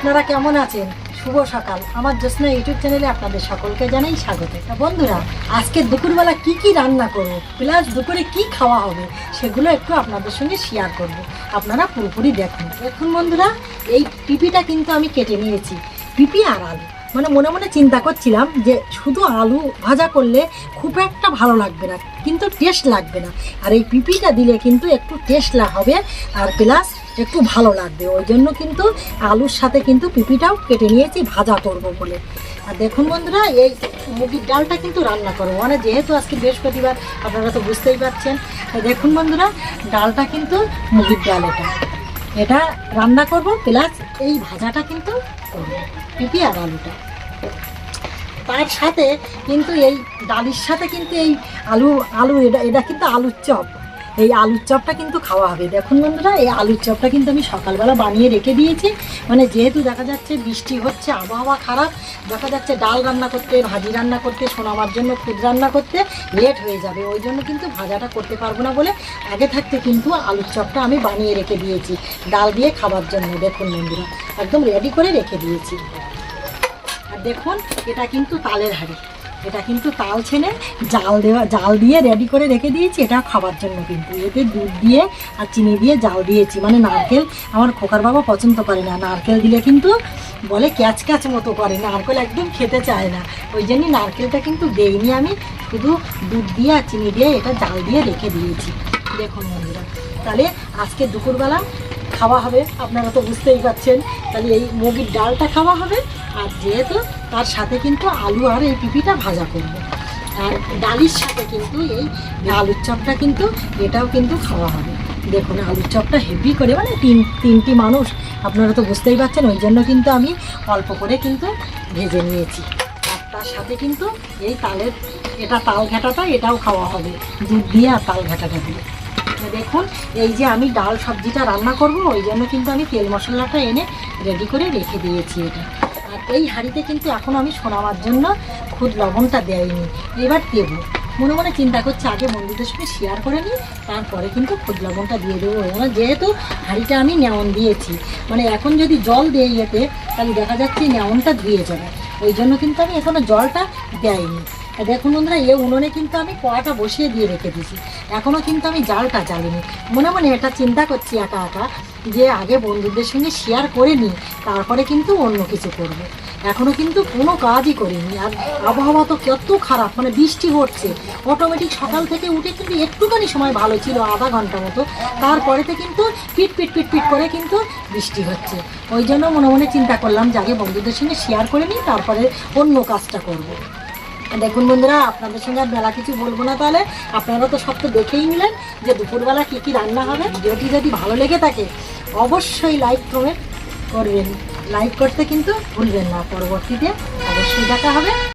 আপনারা কেমন আছেন? শুভ সকাল। আমার জ্যোৎস্না ইউটিউব চ্যানেলে আপনাদের সকলকে জানাই স্বাগত। বন্ধুরা, আজকে দুপুরবেলা কি কি রান্না করব প্লাস দুপুরে কি খাওয়া হবে সেগুলো একটু আপনাদের সঙ্গে শেয়ার করব। আপনারা পুরোপুরি দেখুন। দেখুন বন্ধুরা, এই পিপিটা কিন্তু আমি কেটে নিয়েছি। পিপি আর আলু, মানে মনে মনে চিন্তা করছিলাম যে শুধু আলু ভাজা করলে খুব একটা ভালো লাগবে না, কিন্তু টেস্ট লাগবে না। আর এই পিপিটা দিলে কিন্তু একটু টেস্ট হবে আর প্লাস একটু ভালো লাগবে। ওই জন্য কিন্তু আলুর সাথে কিন্তু পিপিটাও কেটে নিয়েছি ভাজা করব বলে। আর দেখুন বন্ধুরা, এই মুগির ডালটা কিন্তু রান্না করবো, মানে যেহেতু আজকে বৃহস্পতিবার আপনারা তো বুঝতেই পারছেন। দেখুন বন্ধুরা, ডালটা কিন্তু মুগির ডাল, এটা রান্না করব প্লাস এই ভাজাটা কিন্তু করবো, পিপি আর আলুটা। তার সাথে কিন্তু এই ডালের সাথে কিন্তু এই আলু এটা কিন্তু আলুর চপ, এই আলুর চপটা কিন্তু খাওয়া হবে। দেখুন বন্ধুরা, এই আলুর চপটা কিন্তু আমি সকালবেলা বানিয়ে রেখে দিয়েছি। মানে যেহেতু দেখা যাচ্ছে বৃষ্টি হচ্ছে, আবহাওয়া খারাপ, দেখা যাচ্ছে ডাল রান্না করতে, ভাজি রান্না করতে, সোনামার জন্য খুদ রান্না করতে লেট হয়ে যাবে। ওই জন্য কিন্তু ভাজাটা করতে পারবো না বলে আগে থাকতে কিন্তু আলুর চপটা আমি বানিয়ে রেখে দিয়েছি ডাল দিয়ে খাবার জন্য। দেখুন বন্ধুরা, একদম রেডি করে রেখে দিয়েছি। আর দেখুন, এটা কিন্তু তালের হাঁড়ি, এটা কিন্তু তাল ছেনে জাল দিয়ে রেডি করে রেখে দিয়েছি, এটা খাবার জন্য। কিন্তু এতে দুধ দিয়ে আর চিনি দিয়ে জাল দিয়েছি। মানে নারকেল আমার খোকার বাবা পছন্দ করে না, নারকেল দিলে কিন্তু বলে ক্যাচ ক্যাচ মতো করে, নারকেল একদম খেতে চায় না। ওই জন্যই নারকেলটা কিন্তু দেইনি, আমি শুধু দুধ দিয়ে আর চিনি দিয়ে এটা জাল দিয়ে রেখে দিয়েছি। দেখুন বন্ধুরা, তাহলে আজকে দুপুরবেলা খাওয়া হবে, আপনারা তো বুঝতেই পারছেন। তাহলে এই মুগির ডালটা খাওয়া হবে, আর যেহেতু তার সাথে কিন্তু আলু আর এই পিপিটা ভাজা করব। আর ডালির সাথে কিন্তু এই আলুর চপটা কিন্তু এটাও কিন্তু খাওয়া হবে। দেখুন, আলুর চপটা হেভি করে, মানে তিনটি মানুষ, আপনারা তো বুঝতেই পারছেন। ওই জন্য কিন্তু আমি অল্প করে কিন্তু ভেজে নিয়েছি। আর তার সাথে কিন্তু এই এটা তাল ঘাটাটা এটাও খাওয়া হবে, দুধ দিয়ে আর তাল ঘাটাটা দিয়ে। দেখুন, এই যে আমি ডাল সবজিটা রান্না করব, ওই জন্য কিন্তু আমি তেল মশলাটা এনে রেডি করে রেখে দিয়েছি এটা। আর এই হাঁড়িতে কিন্তু এখন আমি সোনামার জন্য খুদ লবণটা দেয়নি, এবার দেবো। মনে মনে চিন্তা করছি আগে বন্ধুদের সঙ্গে শেয়ার করে নিই, তারপরে কিন্তু খুদ লবণটা দিয়ে দেবো। মানে যেহেতু হাঁড়িটা আমি নেওন দিয়েছি, মানে এখন যদি জল দিয়ে এতে তাহলে দেখা যাচ্ছে নেওনটা ধুয়ে যাবে। ওই জন্য কিন্তু আমি এখনও জলটা দেয়নি। দেখুন বন্ধুরা, উনুনে কিন্তু আমি কড়াটা বসিয়ে দিয়ে রেখে দিয়েছি, এখনও কিন্তু আমি জালটা জ্বালিনি। মনে মনে এটা চিন্তা করছি একা যে আগে বন্ধুদের সঙ্গে শেয়ার করে নিই, তারপরে কিন্তু অন্য কিছু করব। এখনও কিন্তু কোনো কাজই করিনি। আর আবহাওয়া তো কত খারাপ, মানে বৃষ্টি হচ্ছে অটোমেটিক। সকাল থেকে উঠে কিন্তু একটুখানি সময় ভালো ছিল, আধা ঘন্টা মতো, তারপরেতে কিন্তু পিট পিট পিট পিট করে কিন্তু বৃষ্টি হচ্ছে। ওই জন্য মনে মনে চিন্তা করলাম যে আগে বন্ধুদের সঙ্গে শেয়ার করে নিই, তারপরে অন্য কাজটা করব। দেখুন বন্ধুরা, আপনাদের সঙ্গে আর বেলা কিছু বলবো না। তাহলে আপনারা তো সব তো দেখেই নিলেন যে দুপুরবেলা কী কী রান্না হবে। ভিডিওটি যদি ভালো লেগে থাকে অবশ্যই লাইক কমেন্ট করবেন, লাইক করতে কিন্তু ভুলবেন না। পরবর্তীতে অবশ্যই দেখা হবে।